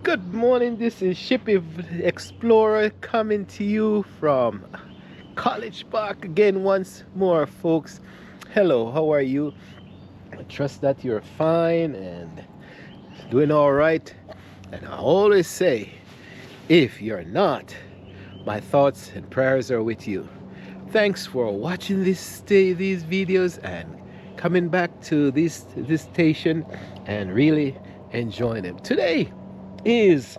Good morning, this is Shippy Explorer coming to you from College Park again once more, folks. Hello, how are you? I trust that you're fine and doing all right. And I always say, if you're not, my thoughts and prayers are with you. Thanks for watching these videos and coming back to this station and really enjoying them. Today is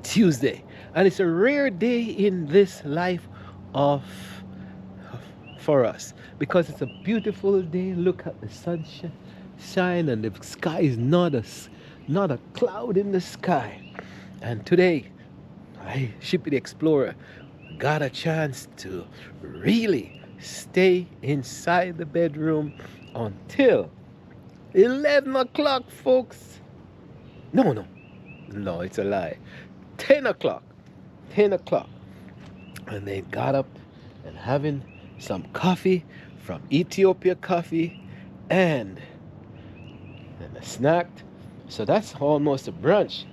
Tuesday, and it's a rare day in this life of for us because it's a beautiful day. Look at the sunshine, and the sky is not a cloud in the sky. And today, I, Shippy the Explorer, got a chance to really stay inside the bedroom until 11 o'clock, folks. No, it's a lie. 10 o'clock. 10 o'clock. And they got up and having some coffee from Ethiopia Coffee and a snack. So that's almost a brunch.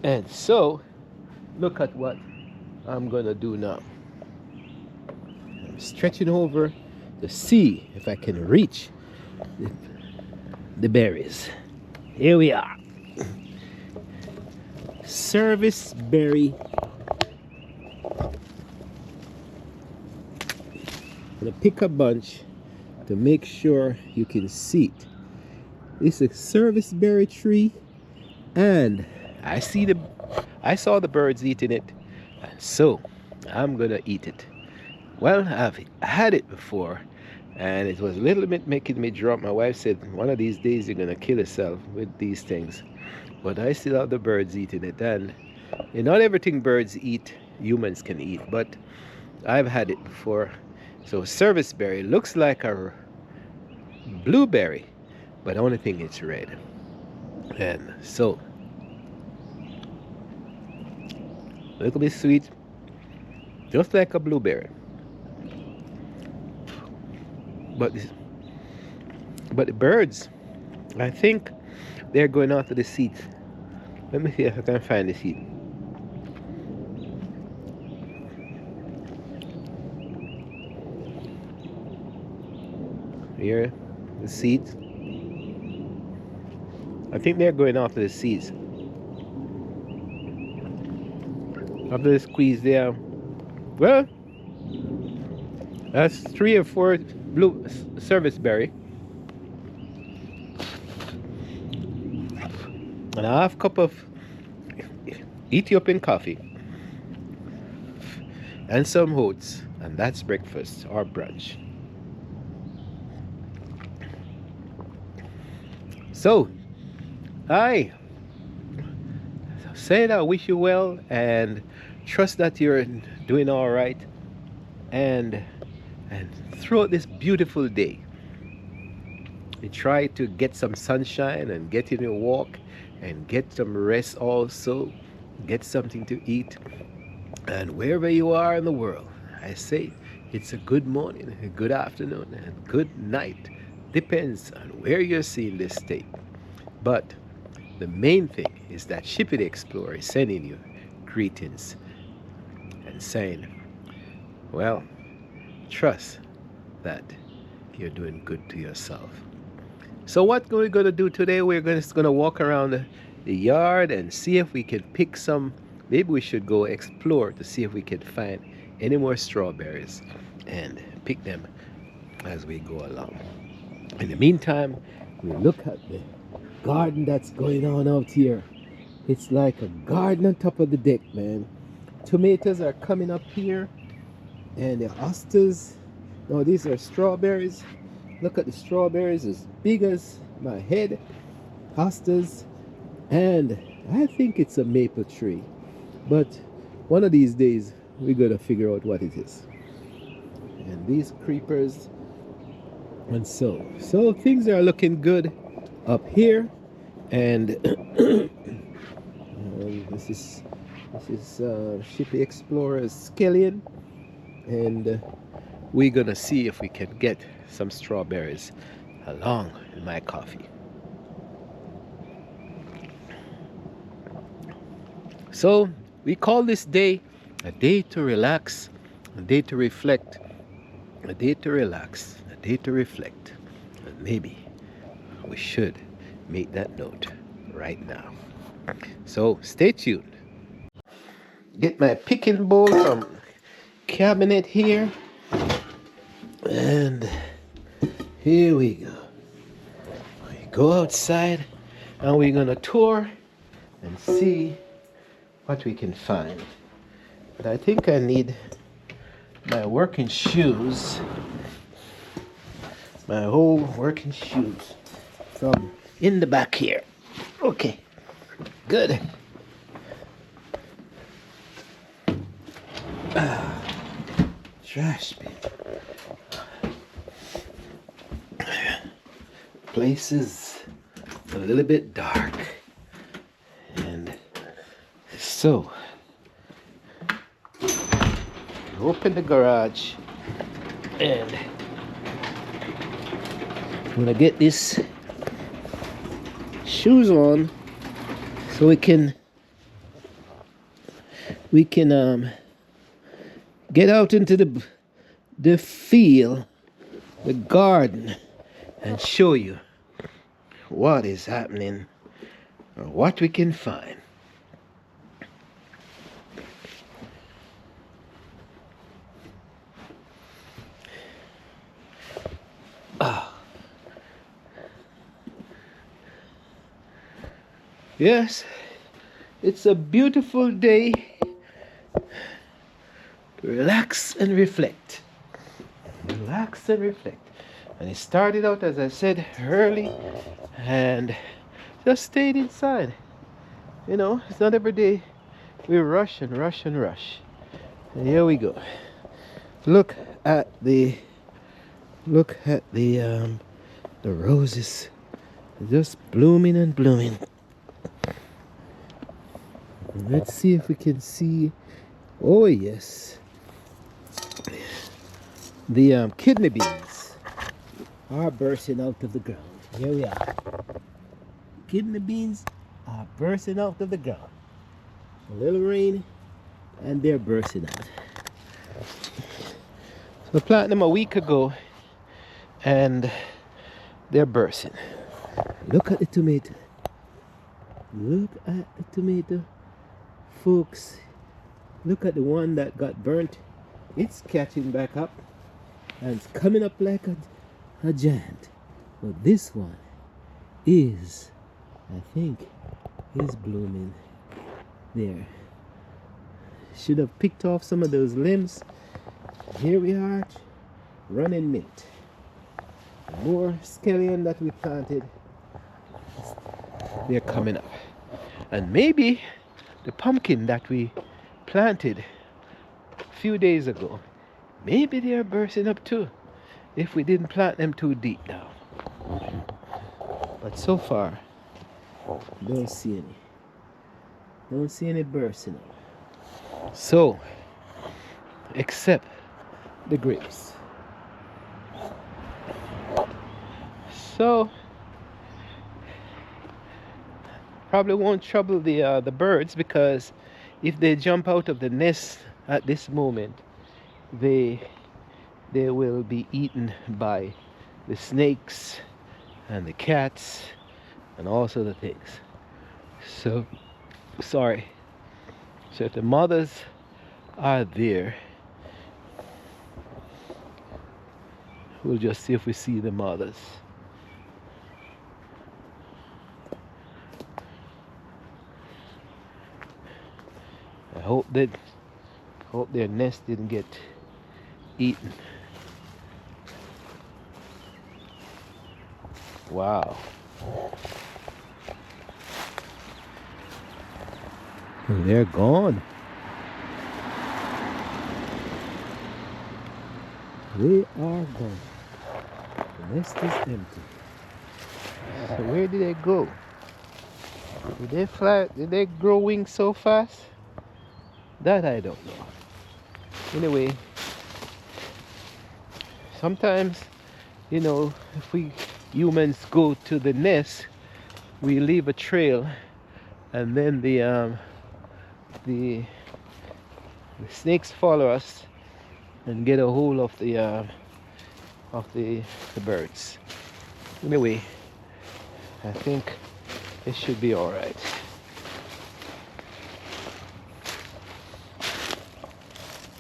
And so, look at what I'm going to do now. I'm stretching over to see if I can reach the berries. Here we are. Service berry. I'm gonna pick a bunch to make sure you can see it. It's a service berry tree, and I saw the birds eating it, and so I'm gonna eat it. Well, I've had it before, and it was a little bit making me drop. My wife said, one of these days you're gonna kill yourself with these things. But I still have the birds eating it, and not everything birds eat, humans can eat, but I've had it before. So service berry looks like a blueberry, but the only thing it's red. And so, a little bit sweet, just like a blueberry. But the birds, I think they're going after the seeds. Let me see if I can find the seed. Here, the seeds. I think they're going after the seeds. After the squeeze there. Well, that's 3 or 4 blue service berry. And a half cup of Ethiopian coffee and some oats, and that's breakfast or brunch. So I say that I wish you well and trust that you're doing all right, and throughout this beautiful day you try to get some sunshine and get in a walk and get some rest, also get something to eat. And wherever you are in the world, I say it's a good morning, a good afternoon, and good night. Depends on where you're seeing this tape. But the main thing is that Shippy the Explorer is sending you greetings and saying, well, trust that you're doing good to yourself. So what we're going to do today, we're just going to walk around the yard and see if we can pick some. Maybe we should go explore to see if we can find any more strawberries and pick them as we go along. In the meantime, we look at the garden that's going on out here. It's like a garden on top of the deck, man. Tomatoes are coming up here, and the asters. No, these are strawberries. Look at the strawberries, as big as my head. Asters, and I think it's a maple tree. But one of these days, we're gonna figure out what it is. And these creepers, and so things are looking good up here. And this is Shippy Explorer's Skillion, and we're gonna see if we can get some strawberries along with my coffee. So we call this day a day to relax, a day to reflect, a day to relax, a day to reflect. And maybe we should make that note right now. So stay tuned. Get my picking bowl from cabinet here. And here we go. We go outside and we're gonna tour and see what we can find. But I think I need my working shoes, my whole working shoes from in the back here. Okay, good. Trash bin. Place is a little bit dark, and so open the garage, and I'm gonna get these shoes on so we can get out into the field, the garden, and show you what is happening or what we can find. Yes, it's a beautiful day to relax and reflect. Relax and reflect. And it started out, as I said, early and just stayed inside. You know, it's not every day we rush and rush and rush. And here we go. Look at the roses just blooming and blooming. Let's see if we can see. Oh yes, the kidney beans are bursting out of the ground. Here we are. Kidney beans are bursting out of the ground. A little rain and they're bursting out. So I planted them a week ago and they're bursting. Look at the tomato. Look at the tomato. Folks, look at the one that got burnt. It's catching back up and it's coming up like a giant. But this one is, I think, is blooming there. Should have picked off some of those limbs. Here we are, running mint. More scallion that we planted, they're coming up. And maybe the pumpkin that we planted a few days ago, maybe they are bursting up too, if we didn't plant them too deep down. But so far, don't see any. Don't see any bursting up. So, except the grapes. So, probably won't trouble the birds, because if they jump out of the nest at this moment, they will be eaten by the snakes and the cats and all sorts of things. So sorry. So if the mothers are there, we'll just see if we see the mothers. I hope their nest didn't get eaten. Wow. They're gone. They are gone. The nest is empty. So where did they go? Did they fly? Did they grow wings so fast? That I don't know. Anyway, sometimes, you know, if we humans go to the nest, we leave a trail, and then the the snakes follow us and get a hold of the birds. Anyway, I think it should be all right.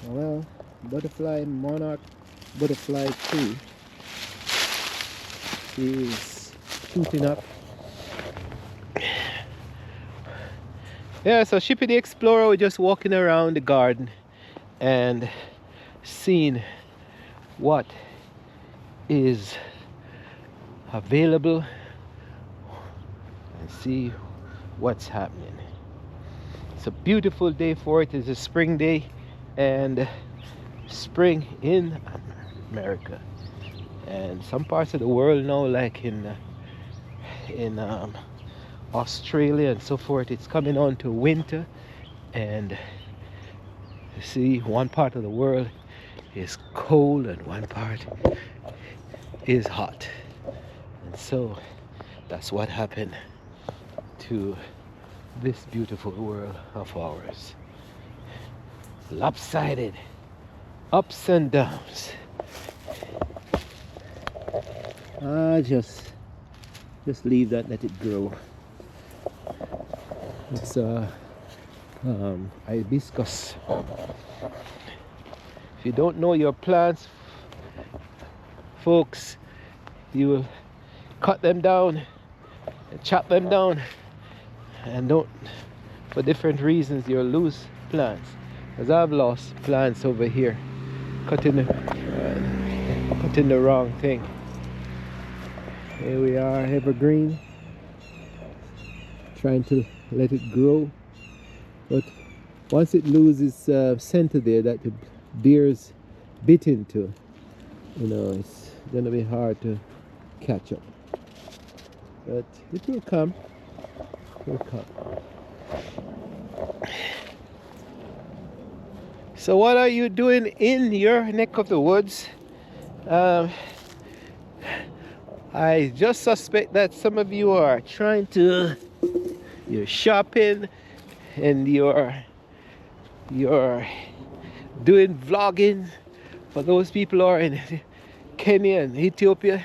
Well, butterfly monarch butterfly 2 is shooting up. Yeah, so Shippy the Explorer, we're just walking around the garden and seeing what is available and see what's happening. It's a beautiful day for it. It's a spring day, and spring in America and some parts of the world now, like in Australia and so forth, it's coming on to winter. And you see, one part of the world is cold and one part is hot, and so that's what happened to this beautiful world of ours. Lopsided, ups and downs. Just leave that, let it grow. It's hibiscus. If you don't know your plants, folks, you will cut them down and chop them down, and don't, for different reasons, you'll lose plants. As I've lost plants over here, cutting the wrong thing. Here we are, evergreen, trying to let it grow, but once it loses center there that the deers bit into, you know, it's gonna be hard to catch up. But it will come. It will come. So what are you doing in your neck of the woods? I just suspect that some of you are trying to, you're shopping and you're doing vlogging. For those people who are in Kenya and Ethiopia,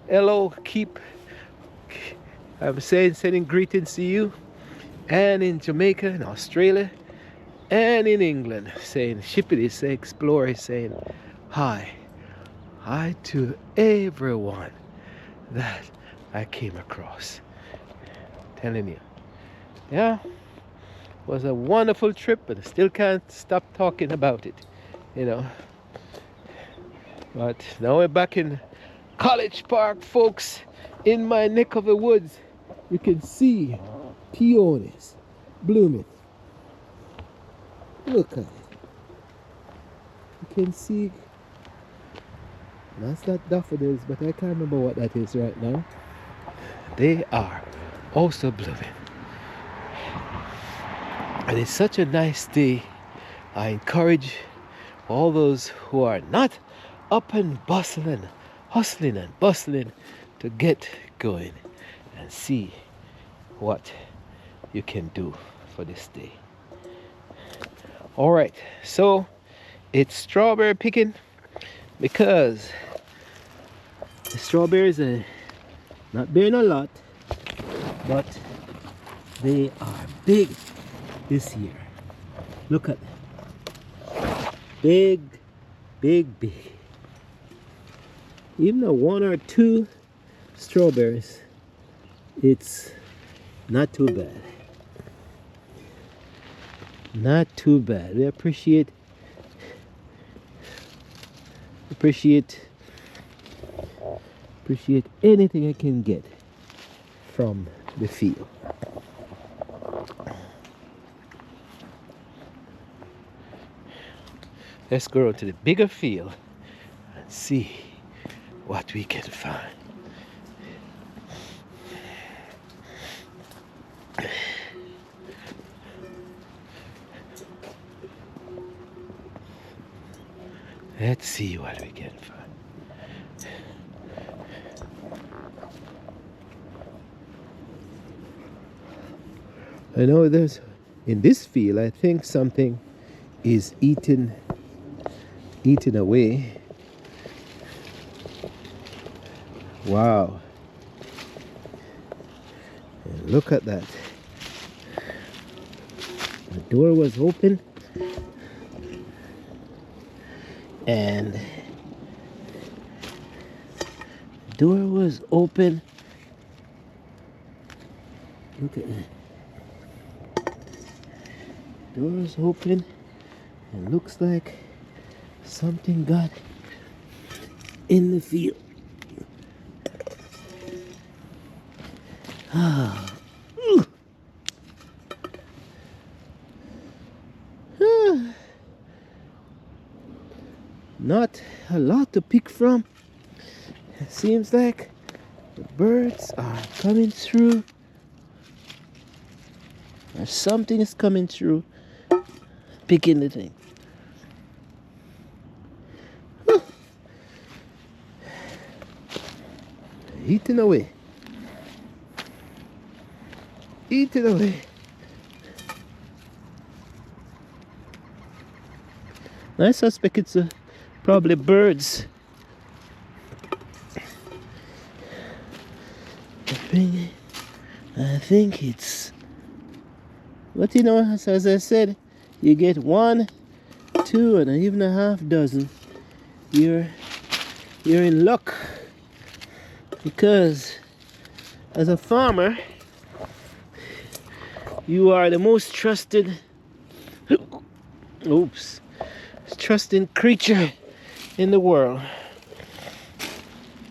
hello, I'm sending greetings to you. And in Jamaica and Australia and in England, saying Shippy the Explorer is saying hi to everyone that I came across. Telling you, yeah, it was a wonderful trip, but I still can't stop talking about it, you know. But now we're back in College Park, folks. In my neck of the woods, you can see peonies blooming. Look at it. You can see, that's not daffodils, but I can't remember what that is right now. They are also blooming. And it's such a nice day. I encourage all those who are not up and bustling, hustling and bustling, to get going and see what you can do for this day. All right, so it's strawberry picking, because the strawberries are not bearing a lot, but they are big this year. Look at them. Big, big, big. Even a 1 or 2 strawberries, it's not too bad. Not too bad. We appreciate anything I can get from the field. Let's go on to the bigger field and see what we can find. Let's see what we can find. I know there's In this field, I think something is eating away. Wow. And look at that. The door was open and the door was open. Look at that. Door was open and looks like something got in the field. Ah. Not a lot to pick from. It seems like the birds are coming through, or something is coming through, picking the thing. Eating away. Eating away. I suspect it's probably birds. I think it's, but you know, as I said, you get 1, 2, and even a half dozen, you're in luck. Because as a farmer, you are the most trusted trusting creature in the world.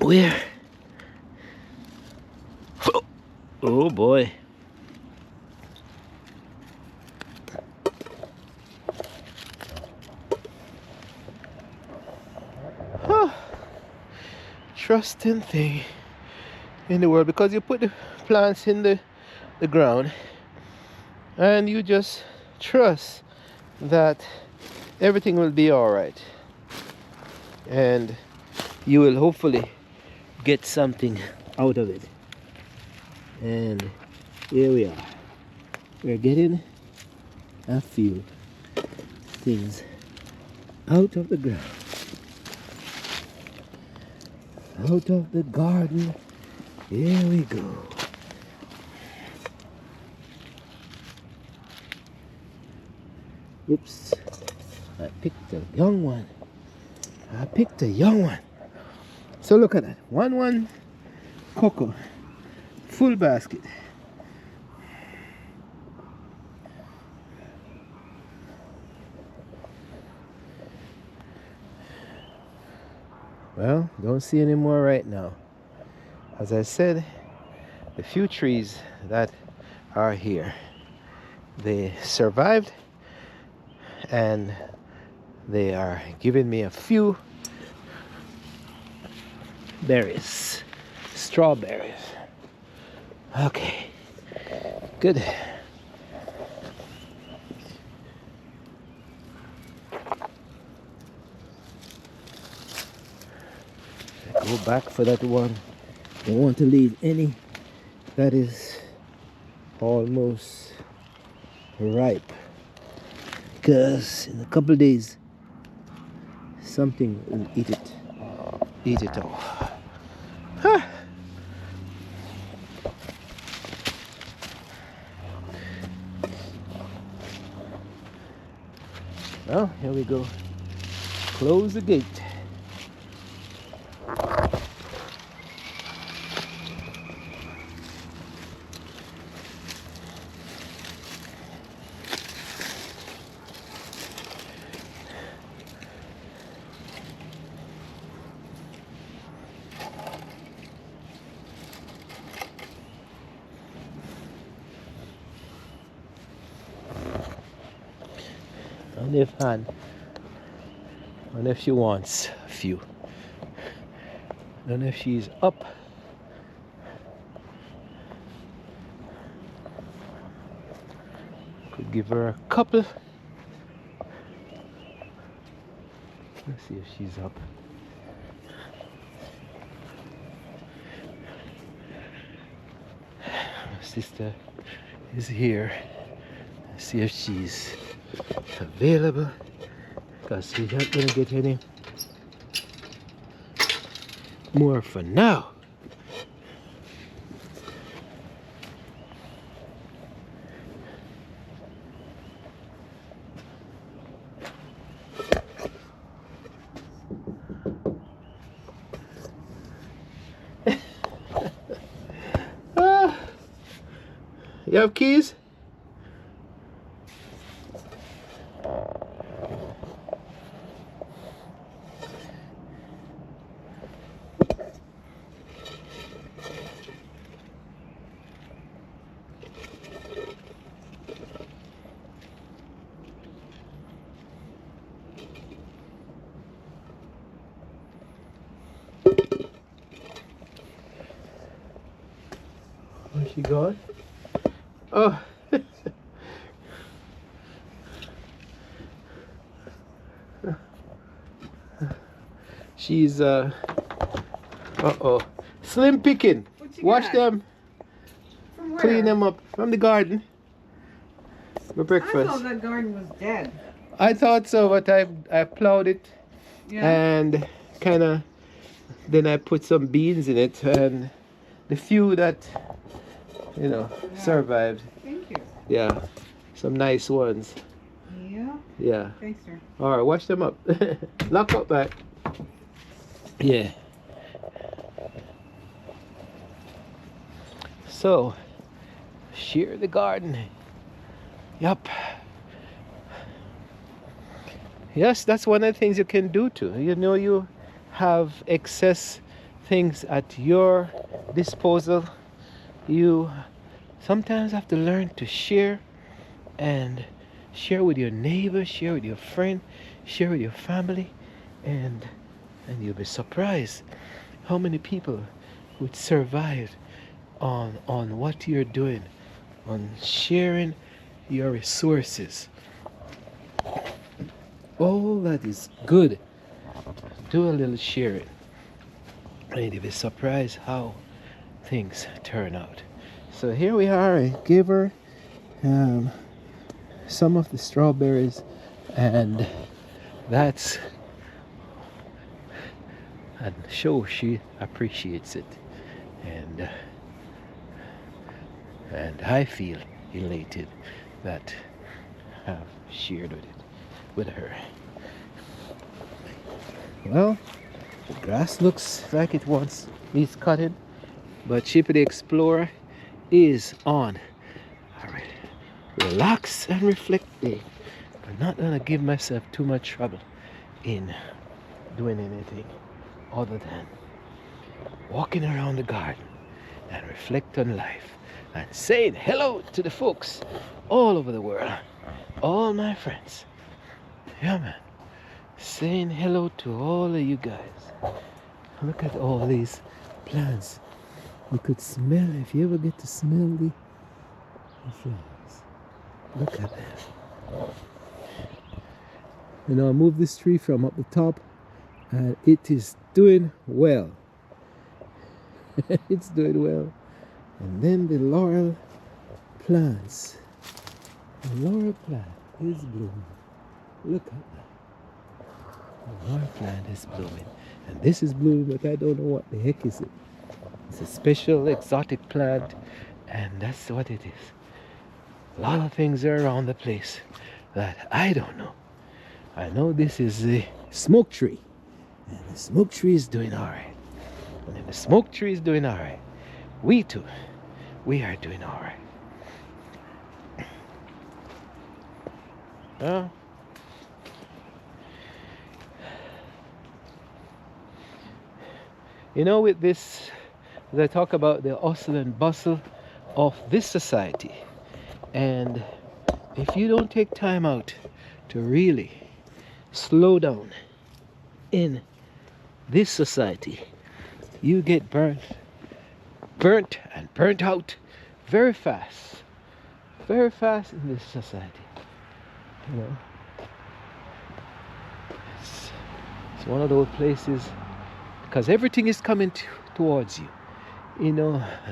Where, oh boy, trusting thing in the world, because you put the plants in the ground and you just trust that everything will be all right, and you will hopefully get something out of it. And here we are. We're getting a few things out of the ground, out of the garden. Here we go. Oops, I picked a young one. So look at that. One cocoa. Full basket. Well, don't see any more right now. As I said, the few trees that are here, they survived, and they are giving me a few berries, strawberries. Okay, good. Go back for that one. Don't want to leave any that is almost ripe, because in a couple of days something will eat it off. Huh. Well, here we go. Close the gate. And if she wants a few. And if she's up, could give her a couple. Let's see if she's up. My sister is here. See if she's available, because she's not gonna get any more for now. You have keys? Where's she going? Oh. She's uh-oh. Slim picking. Wash got? them. From where? Clean them up from the garden. For I breakfast. thought that garden was dead. I thought so, but I plowed it Yeah. and kind of then I put some beans in it, and the few that Yeah. survived. Thank you. Yeah, some nice ones. Yeah. Yeah. Thanks, sir. All right, wash them up. Lock up back. Yeah. So, shear the garden. Yup. Yes, that's one of the things you can do too. You have excess things at your disposal. You sometimes have to learn to share, and share with your neighbor, share with your friend, share with your family, and you'll be surprised how many people would survive on what you're doing, on sharing your resources. All that is good. Do a little sharing, and you'll be surprised how things turn out. So here we are. I gave her some of the strawberries, and that's and show she appreciates it, and I feel elated that I've shared with her. Well, the grass looks like it wants needs cutting, but Chippy the Explorer is on a relax and reflect day. I'm not gonna give myself too much trouble in doing anything other than walking around the garden and reflect on life and saying hello to the folks all over the world, all my friends. Yeah, man. Saying hello to all of you guys. Look at all these plants. You could smell, if you ever get to smell the flowers. Look at that. I moved this tree from up the top, and it is doing well. It's doing well. And then the laurel plants. The laurel plant is blooming. Look at that. The laurel plant is blooming. And this is blooming, but I don't know what the heck is it. It's a special exotic plant, and that's what it is. A lot of things are around the place that I don't know. I know this is the smoke tree, and the smoke tree is doing all right. And if the smoke tree is doing all right, we too, we are doing all right. With this, as I talk about the hustle and bustle of this society, and if you don't take time out to really slow down in this society, you get burnt and burnt out very fast in this society. It's one of those places, because everything is coming towards you.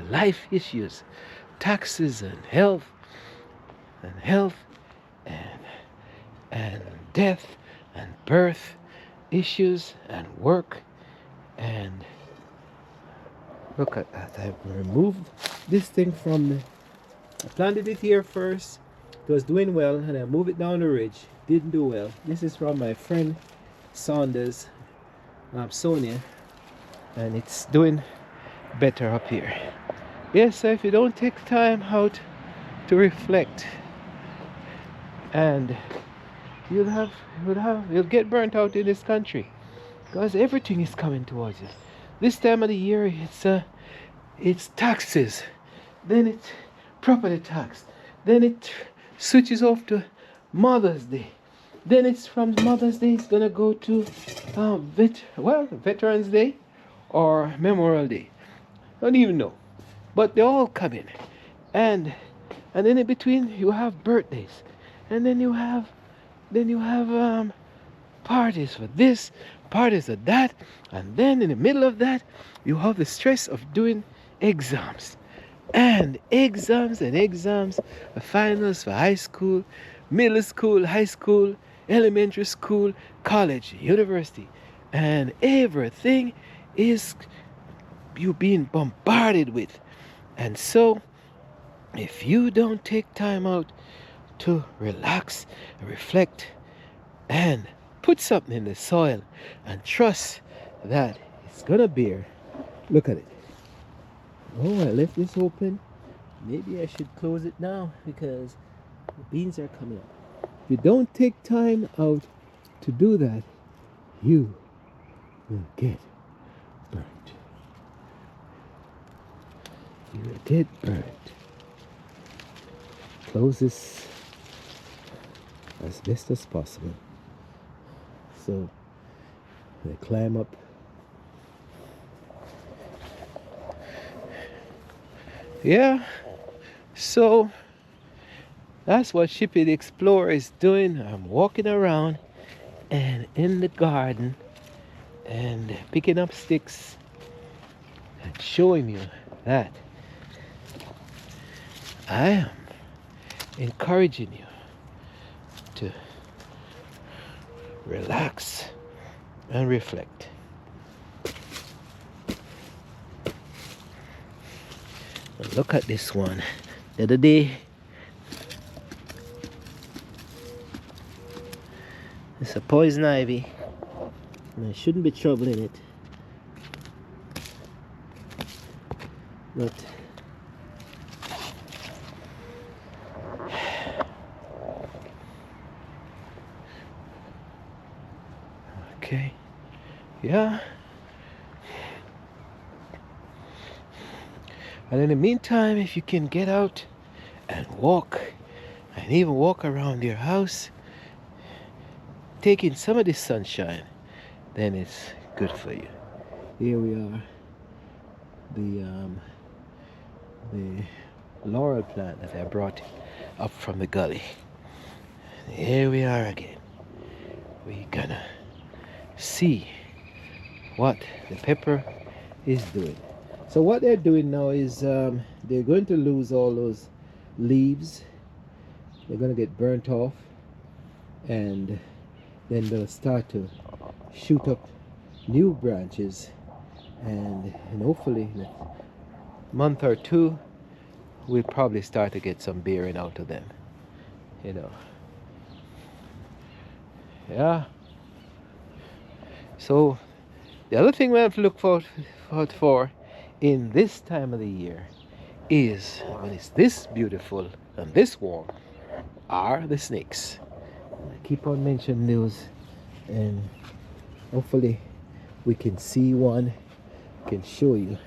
Life issues, taxes, and health and death and birth issues and work. And look at that. I've removed this thing from the, I planted it here first. It was doing well, and I moved it down the ridge. Didn't do well. This is from my friend Saunders, Sonia, and it's doing better up here. Yes, so if you don't take time out to reflect, and you'll get burnt out in this country, because everything is coming towards you. This time of the year, it's taxes, then it's property tax, then it switches off to Mother's Day, then it's from Mother's Day it's gonna go to Veterans Day or Memorial Day. Don't even know, but they all come in, and then in between you have birthdays, and then you have parties for this, parties for that, and then in the middle of that you have the stress of doing exams and exams, finals for high school, middle school, high school, elementary school, college, university, and everything is you being bombarded with. And so if you don't take time out to relax, reflect, and put something in the soil and trust that it's gonna bear. Look at it. Oh, I left this open. Maybe I should close it now because the beans are coming up. If you don't take time out to do that, you will get burnt. You will get burnt. Close this as best as possible. So they climb up. Yeah, so that's what Shippy the Explorer is doing. I'm walking around and in the garden and picking up sticks and showing you that I am encouraging you to relax and reflect. Look at this one. The other day, it's a poison ivy, and there shouldn't be trouble in it. But okay, yeah. And in the meantime, if you can get out and walk, and even walk around your house, taking some of this sunshine, then it's good for you. Here we are, the laurel plant that I brought up from the gully. And here we are again. We're gonna see what the pepper is doing. So what they're doing now is they're going to lose all those leaves. They're going to get burnt off, and then they'll start to shoot up new branches, and hopefully in a month or two we'll probably start to get some bearing out of them, you know. Yeah. So the other thing we have to look out for in this time of the year is, when it's this beautiful and this warm, are the snakes. I keep on mentioning those, and hopefully we can see one, can show you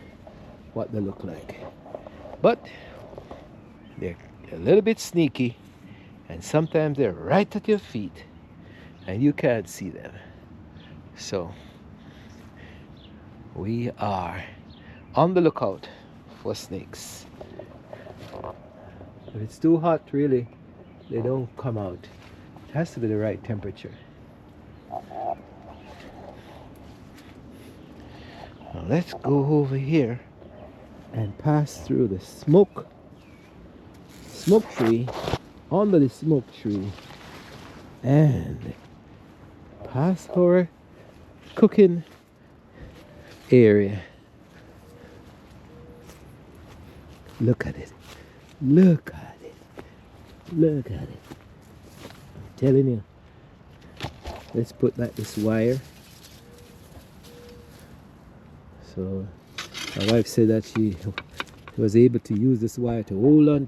what they look like. But they're a little bit sneaky, and sometimes they're right at your feet and you can't see them. So we are on the lookout for snakes. If it's too hot, really, they don't come out. It has to be the right temperature. Now let's go over here and pass through the smoke tree under the smoke tree and past our cooking area. Look at it. Look at it. Look at it. I'm telling you. Let's put back this wire. So my wife said that she was able to use this wire to hold on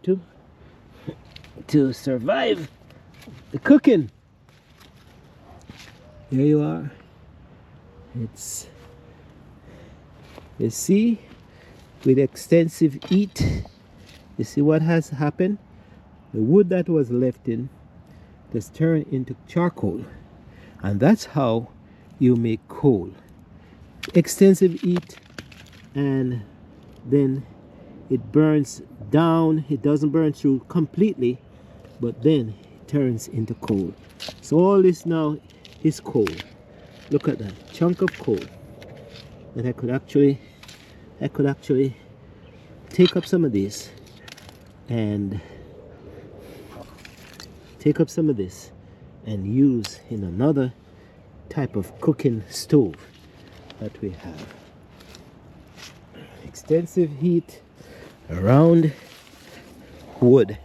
to survive the cooking. Here you are. It's, you see, with extensive heat, you see what has happened? The wood that was left in just turned into charcoal, and that's how you make coal. Extensive heat, and then it burns down. It doesn't burn through completely, but then it turns into coal. So all this now is coal. Look at that chunk of coal that I could actually take up some of this and take up some of this and use in another type of cooking stove that we have. Extensive heat around wood,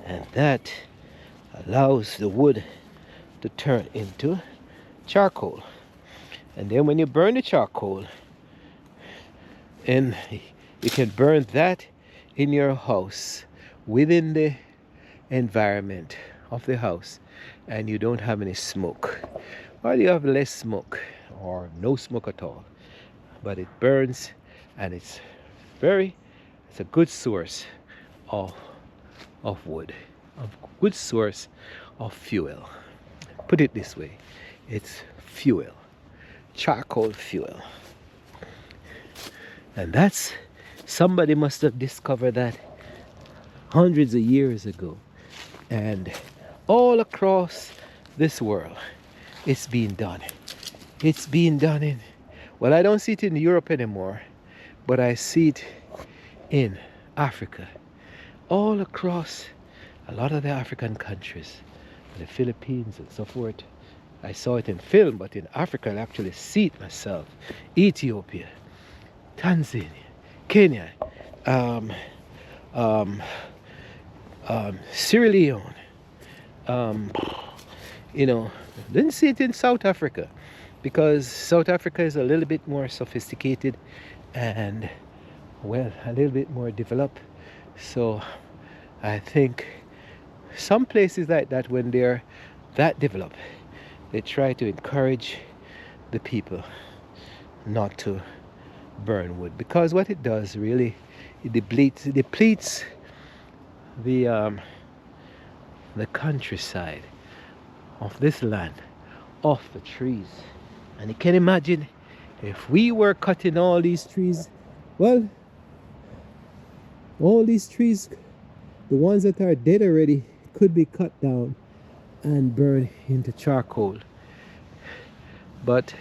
and that allows the wood to turn into charcoal. And then when you burn the charcoal, and you can burn that in your house within the environment of the house, and you don't have any smoke, or you have less smoke or no smoke at all, but it burns, and it's a good source of wood, a good source of fuel. Put it this way, it's fuel, charcoal fuel. And that's, somebody must have discovered that hundreds of years ago, and all across this world it's being done. It's being done in, well, I don't see it in Europe anymore, but I see it in Africa, all across a lot of the African countries, the Philippines and so forth. I saw it in film, but in Africa I actually see it myself. Ethiopia, Tanzania, Kenya, Sierra Leone, didn't see it in South Africa, because South Africa is a little bit more sophisticated and, well, a little bit more developed. So I think some places like that, when they're that developed, they try to encourage the people not to burn wood, because what it does really, it depletes the countryside of this land, of the trees. And you can imagine if we were cutting all these trees, well, all these trees, the ones that are dead already, could be cut down and burned into charcoal. But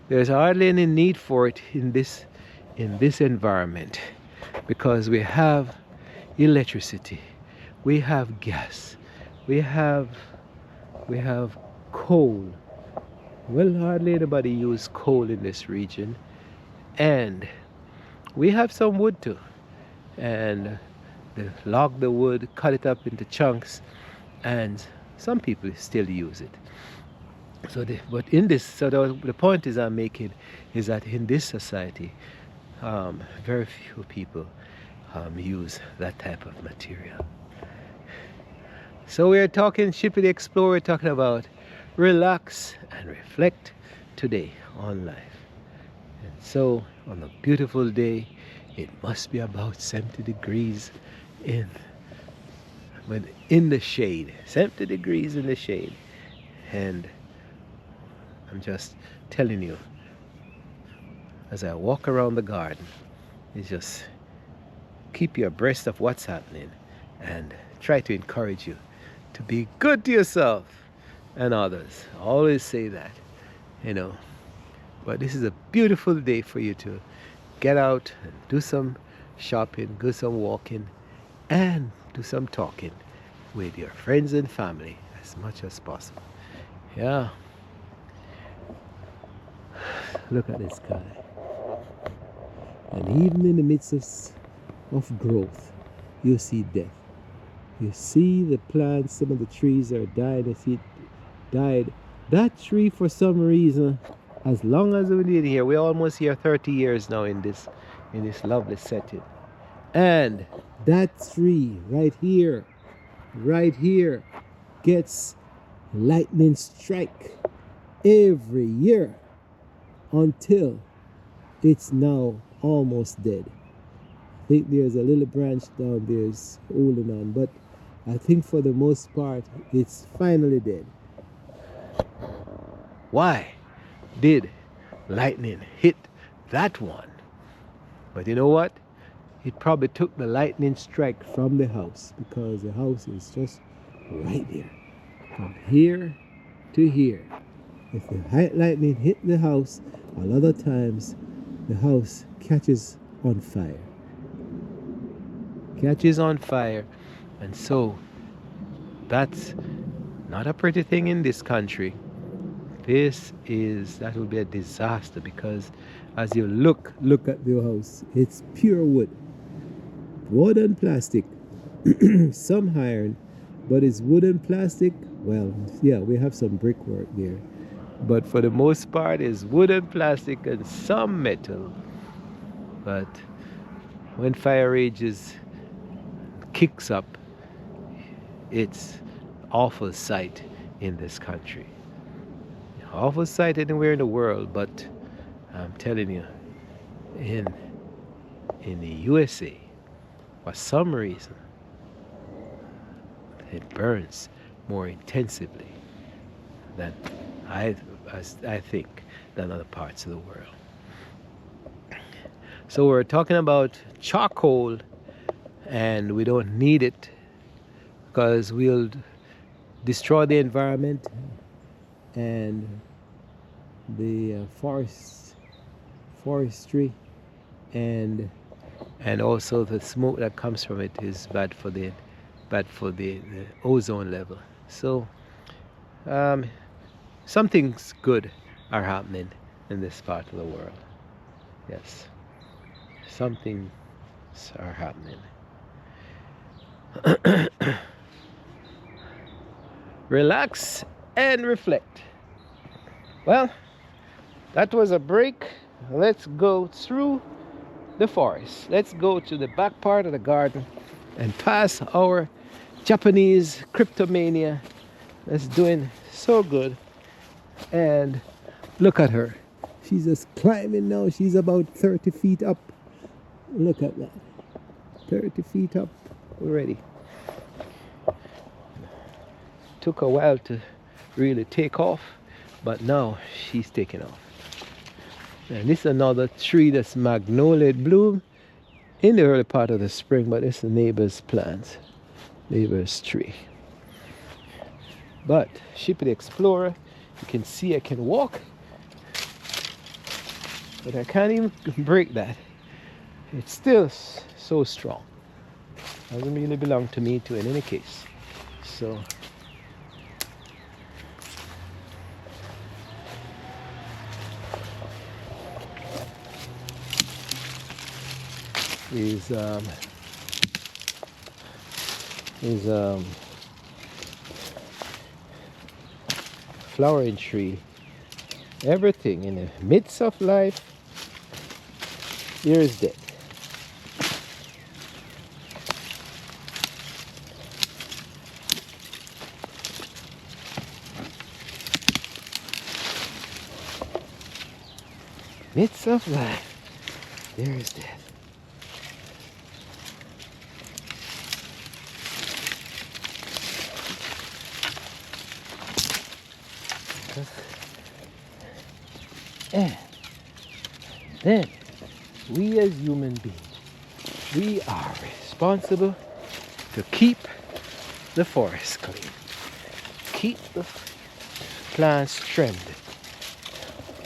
there's hardly any need for it in this environment, because we have electricity, we have gas, we have coal. Well, hardly anybody use coal in this region, and we have some wood too, and they log the wood, cut it up into chunks, and some people still use it. So the point is I'm making is that in this society, very few people use that type of material. So we're talking Shippy the Explorer, talking about relax and reflect today on life. And so on a beautiful day, it must be about 70 degrees in the shade, 70 degrees in the shade. And I'm just telling you, as I walk around the garden, it's just keep you abreast of what's happening and try to encourage you to be good to yourself and others. I always say that, but this is a beautiful day for you to get out and do some shopping, do some walking, and do some talking with your friends and family as much as possible. Yeah, look at the sky. And even in the midst of growth, you see death. You see the plants, some of the trees are dying. You see it died. That tree, for some reason, as long as we did here, we're almost here 30 years now in this lovely setting. And that tree right here, gets lightning strike every year until it's now almost dead. I think there's a little branch down there is holding on, but I think for the most part it's finally dead. Why did lightning hit that one? But you know what? It probably took the lightning strike from the house, because the house is just right there. From here to here. If the lightning hit the house, a lot of times the house catches on fire. Catches on fire. And so that's not a pretty thing in this country. That will be a disaster, because as you look at the house, it's pure wood. Wood and plastic. Some iron, but it's wood and plastic. Well, yeah, we have some brickwork there, but for the most part it's wood and plastic and some metal. But when fire rages kicks up, it's awful sight in this country. Awful sight anywhere in the world, but I'm telling you, in the USA, for some reason, it burns more intensively than I think than other parts of the world. So we're talking about charcoal, and we don't need it because we'll destroy the environment and the forestry, and also the smoke that comes from it is bad for the ozone level. So some things good are happening in this part of the world. Yes, some things are happening. Relax and reflect. Well, that was a break. Let's go through the forest. Let's go to the back part of the garden and pass our Japanese cryptomania that's doing so good. And look at her. She's just climbing now. She's about 30 feet up. Look at that. 30 feet up already. Took a while to really take off, but now she's taking off. And this is another tree that's magnolia bloom in the early part of the spring, but it's the neighbor's plant, neighbor's tree. But Shippy the Explorer, you can see I can walk, but I can't even break that. It's still so strong. Doesn't really belong to me in any case. So is flowering tree. Everything in the midst of life, here is death. Midst of life, there is death. And then we as human beings, we are responsible to keep the forest clean, keep the plants trimmed.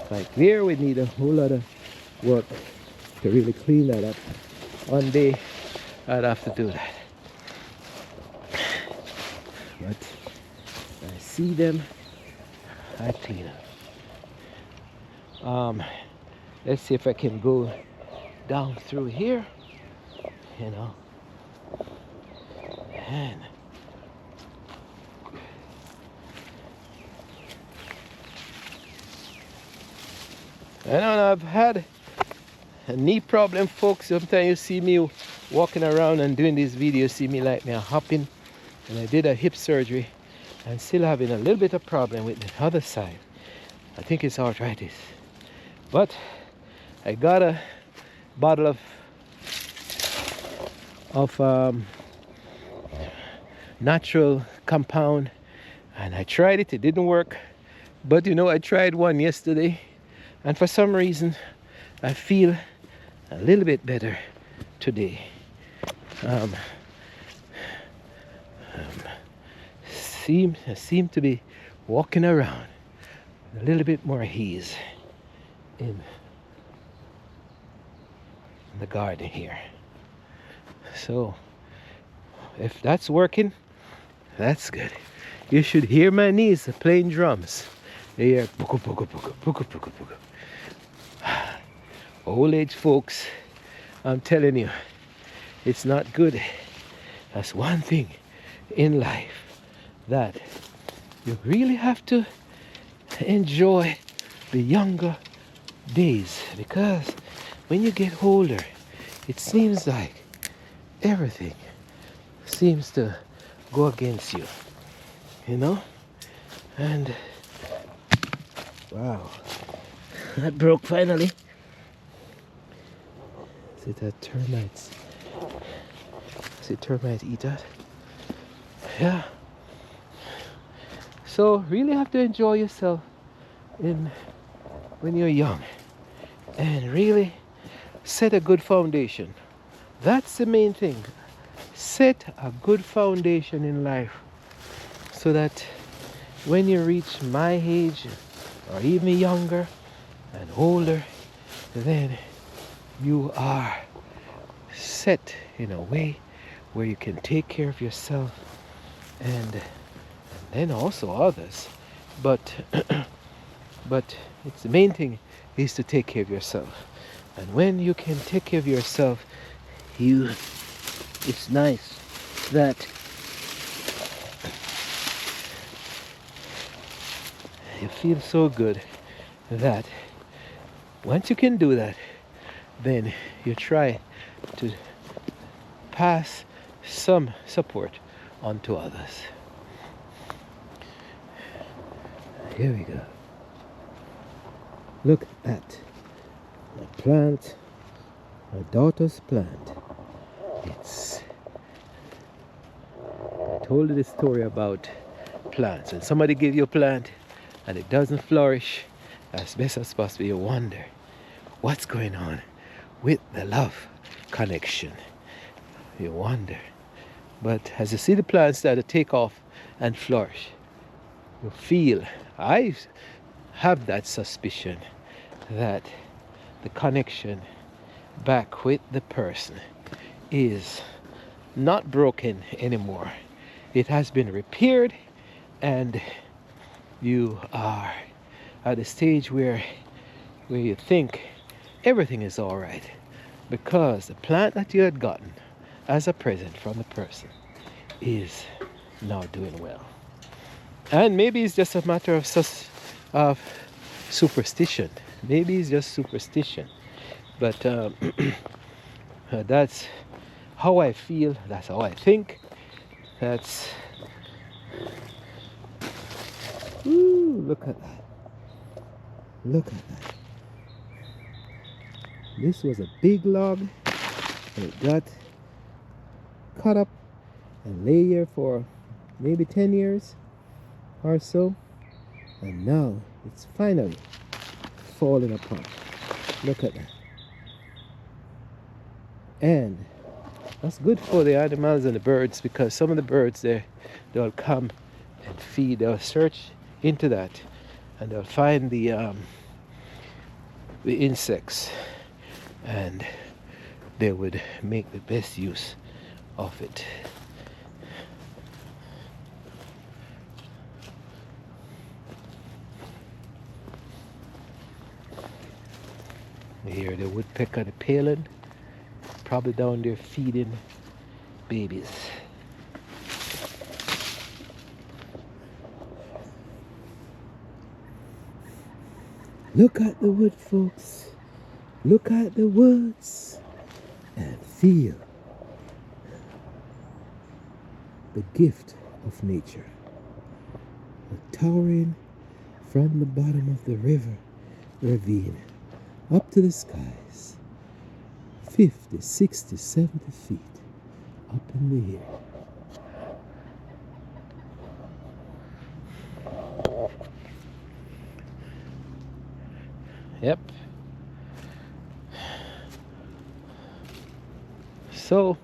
Like there, we need a whole lot of work to really clean that up. One day I'd have to do that. but I see them, I clean up. Let's see if I can go down through here, you know, and I don't know, I've had a knee problem, folks. Sometimes you see me walking around and doing these videos, see me like me hopping, and I did a hip surgery and still having a little bit of problem with the other side. I think it's arthritis, but I got a bottle of natural compound and I tried it. It didn't work, but you know, I tried one yesterday and for some reason I feel a little bit better today. I seem to be walking around with a little bit more ease in the garden here. So if that's working, that's good. You should hear my knees playing drums. They hear puku puku puku puku puku puku. Old age folks, I'm telling you, it's not good. That's one thing in life that you really have to enjoy the younger days, because when you get older, it seems like everything seems to go against you, you know? And wow, that broke finally. Is it that termites? Is it termite eat that? Yeah. So really have to enjoy yourself when you're young and really set a good foundation. That's the main thing. Set a good foundation in life so that when you reach my age or even younger and older, then you are set in a way where you can take care of yourself and then also others. But but it's the main thing is to take care of yourself. And when you can take care of yourself, it's nice that you feel so good that once you can do that, then you try to pass some support on to others. Here we go. Look at my plant, my daughter's plant. I told you this story about plants. When somebody gives you a plant and it doesn't flourish as best as possible, you wonder what's going on with the love connection. You wonder. But as you see the plants start to take off and flourish, you feel, I have that suspicion that the connection back with the person is not broken anymore. It has been repaired and you are at a stage where you think everything is all right because the plant that you had gotten as a present from the person is now doing well. And maybe it's just a matter of superstition. Maybe it's just superstition. But that's how I feel. That's how I think. That's... Ooh, look at that. Look at that. This was a big log. And it got cut up and lay here for maybe 10 years or so, and now it's finally falling apart. Look at that. And that's good for the animals and the birds, because some of the birds they'll come and feed. They'll search into that and they'll find the insects, and they would make the best use of it. You hear the woodpecker, the paling, probably down there feeding babies. Look at the wood, folks. Look at the woods and feel the gift of nature. Towering from the bottom of the river ravine up to the skies, 50, 60, 70 feet up in the air. Yep. So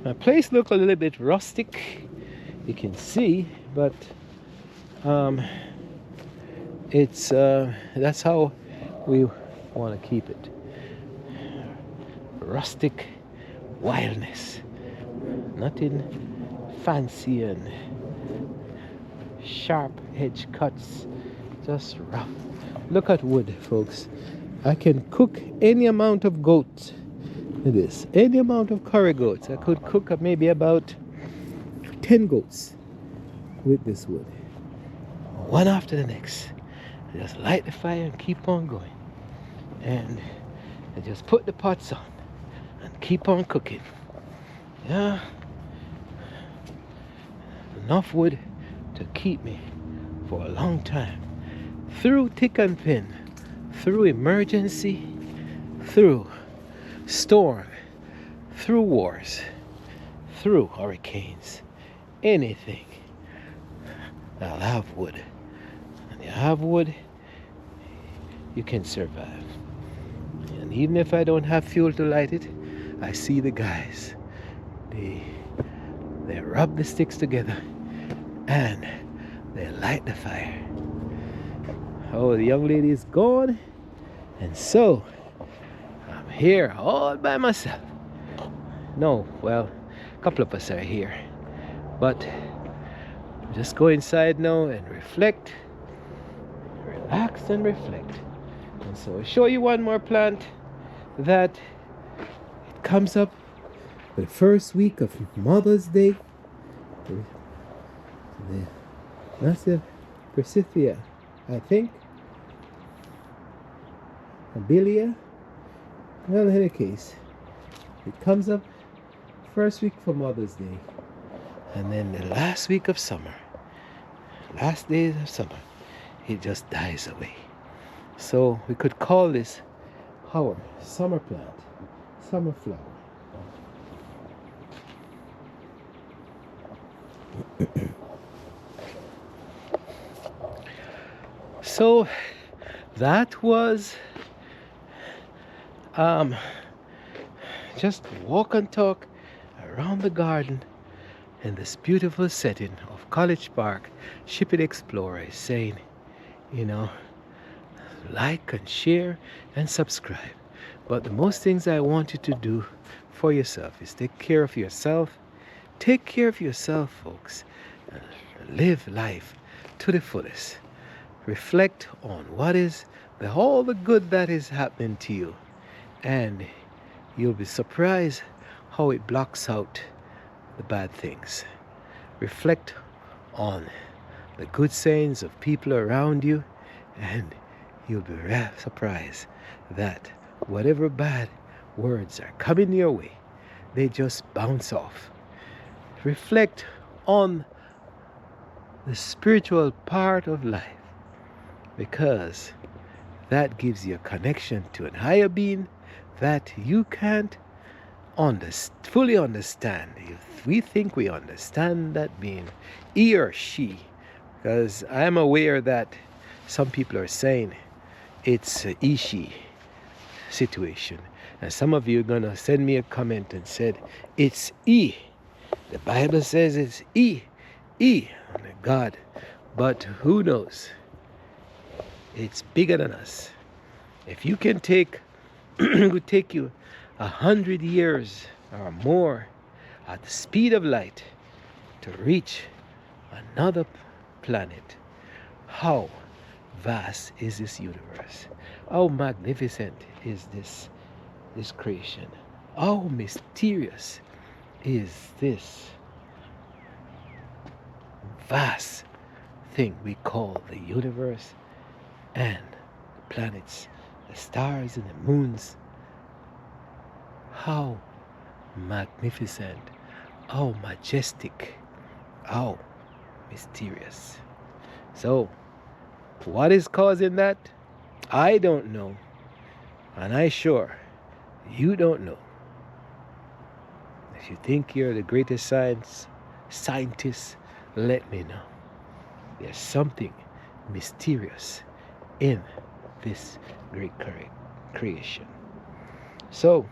my place look a little bit rustic, you can see, but it's that's how we want to keep it. Rustic wildness, nothing fancy and sharp edge cuts, just rough. Look at wood, folks. I can cook any amount of goat in this, any amount of curry goats. I could cook up maybe about 10 goats with this wood, one after the next. I just light the fire and keep on going, and I just put the pots on and keep on cooking. Yeah, enough wood to keep me for a long time, through thick and thin, through emergency, through storm, through wars, through hurricanes, anything. I'll have wood. And you have wood, you can survive. And even if I don't have fuel to light it, I see the guys. They rub the sticks together and they light the fire. Oh, the young lady is gone, and so I'm here all by myself. No, well, a couple of us are here, but just go inside now and reflect, relax and reflect. And so I'll show you one more plant that it comes up the first week of Mother's Day. That's the Persithia, I think. Abilia. Well, in any case, it comes up first week for Mother's Day, and then the last week of summer, last days of summer, it just dies away. So we could call this our summer plant, summer flower. So that was just walk and talk around the garden in this beautiful setting of College Park. Ship-it Explorer is saying, you know, like and share and subscribe. But the most things I want you to do for yourself is take care of yourself. Take care of yourself, folks. Live life to the fullest. Reflect on what is all the good that is happening to you, and you'll be surprised how it blocks out the bad things. Reflect on the good sayings of people around you, and you'll be surprised that whatever bad words are coming your way, they just bounce off. Reflect on the spiritual part of life, because that gives you a connection to an higher being that you can't fully understand. If we think we understand that being, he or she, because I'm aware that some people are saying it's a he-she situation, and some of you are gonna send me a comment and said it's he. The Bible says it's he, God, but who knows? It's bigger than us. If you can take, it would take you 100 years or more at the speed of light to reach another planet. How vast is this universe? How magnificent is this creation? How mysterious is this vast thing we call the universe and the planets, the stars and the moons? How magnificent, how majestic, how mysterious. So, what is causing that? I don't know, and I sure you don't know. If you think you're the greatest scientist, let me know. There's something mysterious in this great creation. So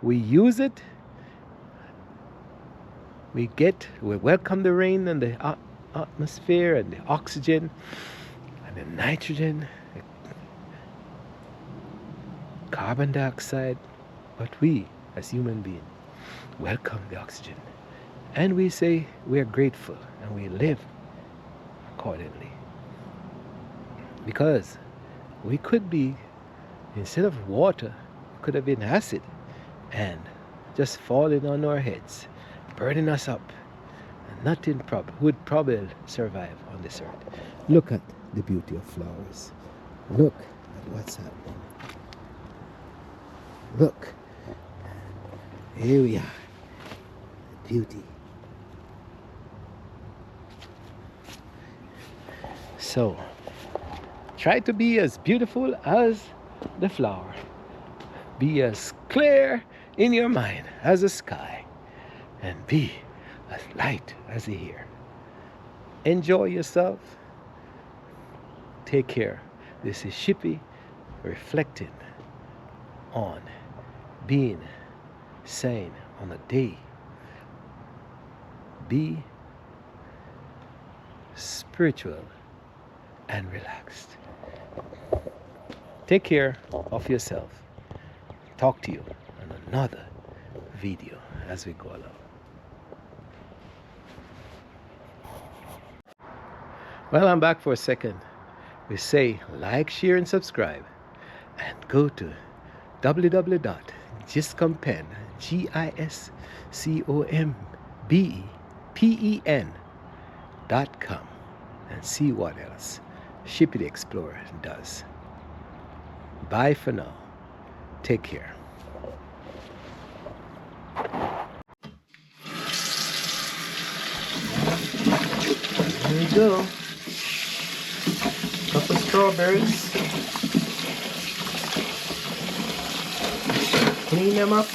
we use it. We welcome the rain and the atmosphere and the oxygen and the nitrogen, the carbon dioxide. But we, as human beings, welcome the oxygen. And we say we are grateful and we live accordingly. Because we could be, instead of water, could have been acid and just falling on our heads, burning us up. And nothing would probably survive on this earth. Look at the beauty of flowers. Look at what's happening. Look. Here we are. The beauty. So, try to be as beautiful as the flower. Be as clear in your mind as the sky. And be as light as the air. Enjoy yourself. Take care. This is Shippy reflecting on being sane on a day. Be spiritual and relaxed. Take care of yourself. Talk to you on another video as we go along. Well, I'm back for a second. We say like, share, and subscribe. And go to www.giscompen, GISCOMBEPEN.com and see what else Shippy the Explorer does. Bye for now. Take care. There you go. Couple strawberries. Clean them up.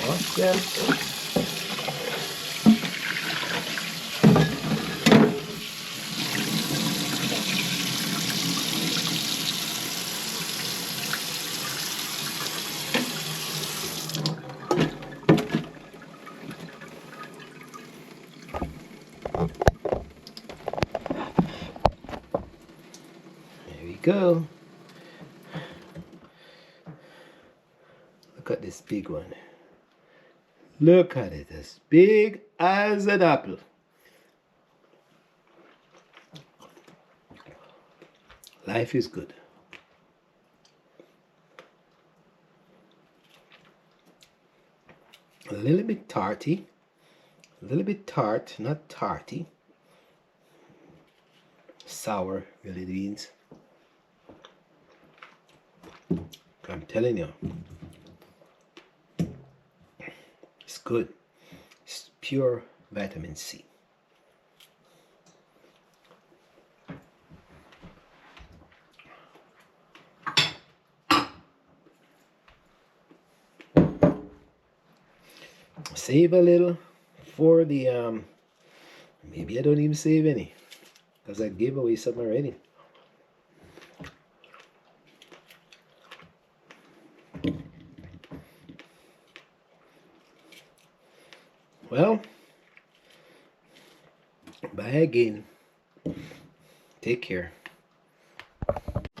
Wash them. There we go. Look at this big one. Look at it, as big as an apple. Life is good. A little bit tarty. A little bit tart, not tarty. Sour really means. I'm telling you. It's good. It's pure vitamin C. Save a little for the maybe I don't even save any because I gave away some already. Well, bye again. Take care.